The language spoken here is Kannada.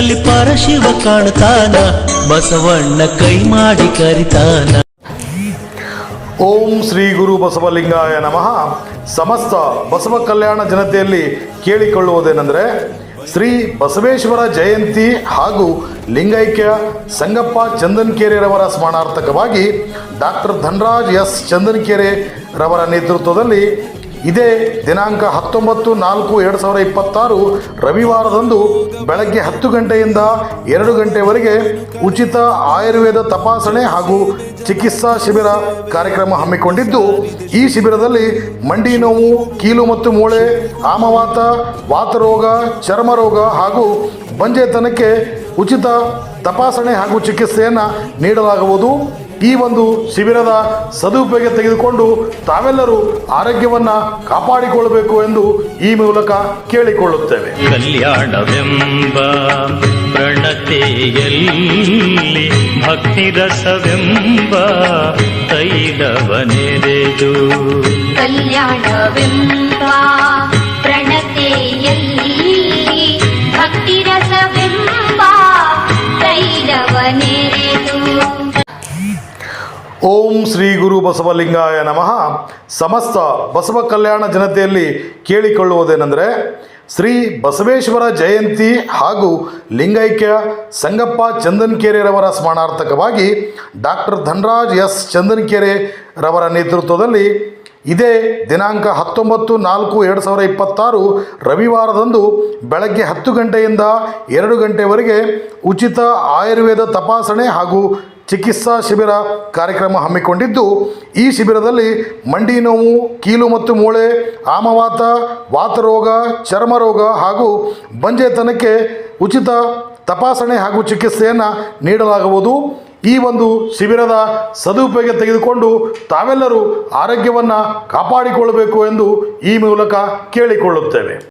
ಕಣ್ಣಲ್ಲಿ ಪರಶಿವ ಕಾಣ್ತಾನ, ಬಸವಣ್ಣ ಕೈ ಮಾಡಿ ಕರಿತಾನ. ಓಂ ಶ್ರೀ ಗುರು ಬಸವಲಿಂಗಾಯ ನಮಃ. ಸಮಸ್ತ ಬಸವ ಕಲ್ಯಾಣ ಜನತೆಯಲ್ಲಿ ಕೇಳಿಕೊಳ್ಳುವುದೇನೆಂದರೆ, ಶ್ರೀ ಬಸವೇಶ್ವರ ಜಯಂತಿ ಹಾಗೂ ಲಿಂಗೈಕ್ಯ ಸಂಗಪ್ಪ ಚಂದನಕೆರೆರವರ ಸ್ಮರಣಾರ್ಥಕವಾಗಿ ಡಾಕ್ಟರ್ ಧನರಾಜ್ ಎಸ್ ಚಂದನಕೆರೆರವರ ನೇತೃತ್ವದಲ್ಲಿ ಇದೇ ದಿನಾಂಕ 19/4/2026 ರವಿವಾರದಂದು ಬೆಳಗ್ಗೆ 10 ಗಂಟೆಯಿಂದ 2 ಗಂಟೆವರೆಗೆ ಉಚಿತ ಆಯುರ್ವೇದ ತಪಾಸಣೆ ಹಾಗೂ ಚಿಕಿತ್ಸಾ ಶಿಬಿರ ಕಾರ್ಯಕ್ರಮ ಹಮ್ಮಿಕೊಂಡಿದ್ದು, ಈ ಶಿಬಿರದಲ್ಲಿ ಮಂಡಿ ನೋವು, ಕೀಲು ಮತ್ತು ಮೂಳೆ, ಆಮವಾತ, ವಾತರೋಗ, ಚರ್ಮರೋಗ ಹಾಗೂ ಬಂಜೆತನಕ್ಕೆ ಉಚಿತ ತಪಾಸಣೆ ಹಾಗೂ ಚಿಕಿತ್ಸೆಯನ್ನು ನೀಡಲಾಗುವುದು. ಈ ಒಂದು ಶಿಬಿರದ ಸದುಪಯೋಗ ತೆಗೆದುಕೊಂಡು ತಾವೆಲ್ಲರೂ ಆರೋಗ್ಯವನ್ನು ಕಾಪಾಡಿಕೊಳ್ಳಬೇಕು ಎಂದು ಈ ಮೂಲಕ ಕೇಳಿಕೊಳ್ಳುತ್ತೇವೆ. ಕಲ್ಯಾಣವೆಂಬ ಪ್ರಣತೆಯಲ್ಲಿ ಭಕ್ತಿ ರಸವೆಂಬ ತೈಲವನೆರೆದು, ಕಲ್ಯಾಣವೆಂಬ ಪ್ರಣತೆಯಲ್ಲಿ ಭಕ್ತಿ ರಸವೆಂಬ ತೈಲವನೆರೆದು. ಓಂ ಶ್ರೀ ಗುರು ಬಸವಲಿಂಗಾಯ ನಮಃ. ಸಮಸ್ತ ಬಸವ ಕಲ್ಯಾಣ ಜನತೆಯಲ್ಲಿ ಕೇಳಿಕೊಳ್ಳುವುದೇನೆಂದರೆ, ಶ್ರೀ ಬಸವೇಶ್ವರ ಜಯಂತಿ ಹಾಗೂ ಲಿಂಗೈಕ್ಯ ಸಂಗಪ್ಪ ಚಂದನಕೆರೆರವರ ಸ್ಮರಣಾರ್ಥಕವಾಗಿ ಡಾಕ್ಟರ್ ಧನರಾಜ್ ಎಸ್ ಚಂದನಕೆರೆರವರ ನೇತೃತ್ವದಲ್ಲಿ ಇದೇ ದಿನಾಂಕ 19/4/2026 ರವಿವಾರದಂದು ಬೆಳಗ್ಗೆ 10 ಗಂಟೆಯಿಂದ 2 ಗಂಟೆವರೆಗೆ ಉಚಿತ ಆಯುರ್ವೇದ ತಪಾಸಣೆ ಹಾಗೂ ಚಿಕಿತ್ಸಾ ಶಿಬಿರ ಕಾರ್ಯಕ್ರಮ ಹಮ್ಮಿಕೊಂಡಿದ್ದು, ಈ ಶಿಬಿರದಲ್ಲಿ ಮಂಡಿ ನೋವು, ಕೀಲು ಮತ್ತು ಮೂಳೆ, ಆಮವಾತ, ವಾತರೋಗ, ಚರ್ಮರೋಗ ಹಾಗೂ ಬಂಜೆತನಕ್ಕೆ ಉಚಿತ ತಪಾಸಣೆ ಹಾಗೂ ಚಿಕಿತ್ಸೆಯನ್ನು ನೀಡಲಾಗುವುದು. ಈ ಒಂದು ಶಿಬಿರದ ಸದುಪಯೋಗ ತೆಗೆದುಕೊಂಡು ತಾವೆಲ್ಲರೂ ಆರೋಗ್ಯವನ್ನು ಕಾಪಾಡಿಕೊಳ್ಳಬೇಕು ಎಂದು ಈ ಮೂಲಕ ಕೇಳಿಕೊಳ್ಳುತ್ತೇವೆ.